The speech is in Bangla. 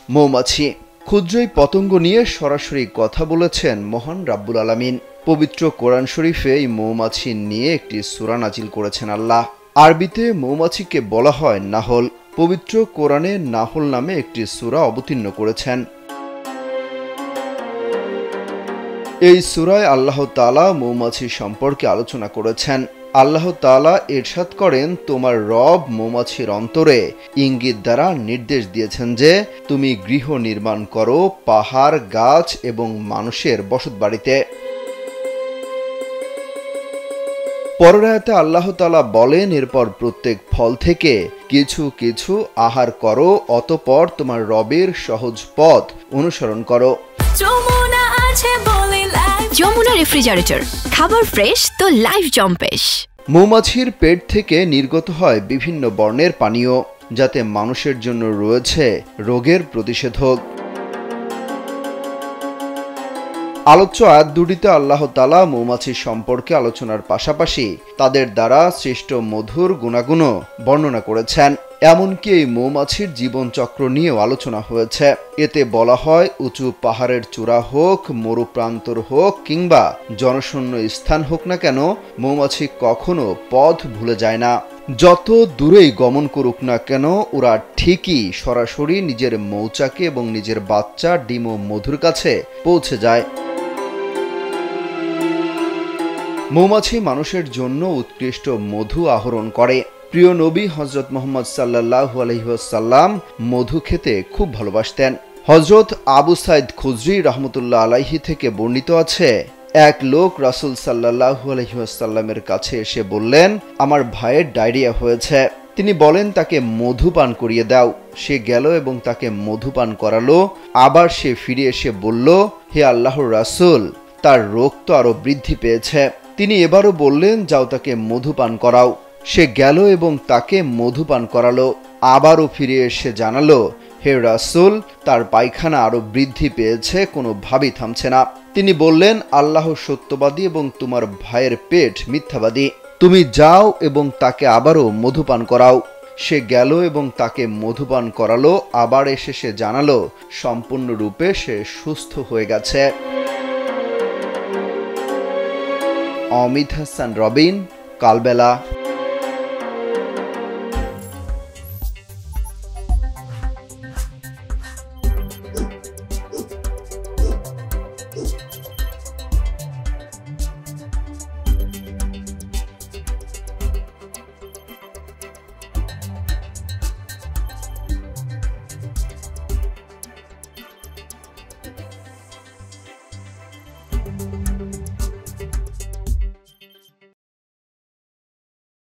মৌমাছি, ক্ষুদ্রই পতঙ্গ নিয়ে সরাসরি কথা বলেছেন মহান রাব্বুল আলামিন। পবিত্র কোরআন শরীফে এই মৌমাছি নিয়ে একটি সূরা নাজিল করেছেন আল্লাহ। আরবিতে মৌমাছিকে বলা হয় নাহল। পবিত্র কোরআনে নাহল নামে একটি সূরা অবতীর্ণ করেছেন। এই সূরায় আল্লাহ তাআলা মৌমাছি সম্পর্কে আলোচনা করেছেন। আল্লাহ তাআলা ইরশাদ করেন, তোমার রব মৌমাছির অন্তরে ইঙ্গিত দ্বারা নির্দেশ দিয়েছেন যে তুমি গৃহ নির্মাণ করো পাহাড়, গাছ এবং মানুষের বসতবাড়িতে। পরের আয়াতে আল্লাহ তাআলা বলেন, এরপর প্রত্যেক ফল থেকে কিছু কিছু আহার করো, অতঃপর তোমার রবের সহজ পথ অনুসরণ করো। যমুনা রেফ্রিজারেটর, খাবার ফ্রেশ তো লাইফ জম্পেশ। মৌমাছির পেট থেকে নির্গত হয় বিভিন্ন বর্ণের পানীয়, যাতে মানুষের জন্য রয়েছে রোগের প্রতিষেধক। আলোচ্য আয়াত দুটিতে আল্লাহ তাআলা মৌমাছি সম্পর্কে আলোচনার পাশাপাশি তাদের দ্বারা সৃষ্ট মধুর গুণাগুণও বর্ণনা করেছেন। এমনকি এই মৌমাছির জীবনচক্র নিয়েও আলোচনা হয়েছে। এতে বলা হয়, উঁচু পাহাড়ের চূড়া হোক, মরুপ্রান্তর হোক কিংবা জনশূন্য স্থান হোক না কেন, মৌমাছি কখনো পথ ভুলে যায় না। যত দূরেই গমন করুক না কেন, ওরা ঠিকই সরাসরি নিজের মৌচাকে এবং নিজের বাচ্চা ডিম ও মধুর কাছে পৌঁছে যায়। মৌমাছি মানুষের জন্য উৎকৃষ্ট মধু আহরণ করে। প্রিয় নবী হযরত মুহাম্মদ সাল্লাল্লাহু আলাইহি ওয়াসাল্লাম মধু খেতে খুব ভালোবাসতেন। হযরত আবু সাঈদ খুদরি রাহমাতুল্লাহ আলাইহি থেকে বর্ণিত আছে, এক লোক রাসূল সাল্লাল্লাহু আলাইহি ওয়াসাল্লামের কাছে এসে বললেন, আমার ভাইয়ের ডায়রিয়া হয়েছে। তিনি বলেন, তাকে মধু পান করিয়ে দাও। সে গেল এবং তাকে মধু পান করালো। আবার সে ফিরে এসে বলল, হে আল্লাহর রাসূল, তার রোগ তো আরো বৃদ্ধি পেয়েছে। তিনি এবারও বললেন, যাও তাকে মধু পান করাও। সে গেল এবং তাকে মধু পান করালো। আবারও ফিরে এসে জানালো, হে রাসূল, তার পায়খানা আরো বৃদ্ধি পেয়েছে, কোনোভাবেই থামছে না। তিনি বললেন, আল্লাহ সত্যবাদী এবং তোমার ভাইয়ের পেট মিথ্যাবাদী। তুমি যাও এবং তাকে আবারও মধু পান করাও। সে গেল এবং তাকে মধু পান করালো। আবার এসে সে জানালো, সম্পূর্ণরূপে সে সুস্থ হয়ে গেছে। অমিত হাসান রবিন, কালবেলা।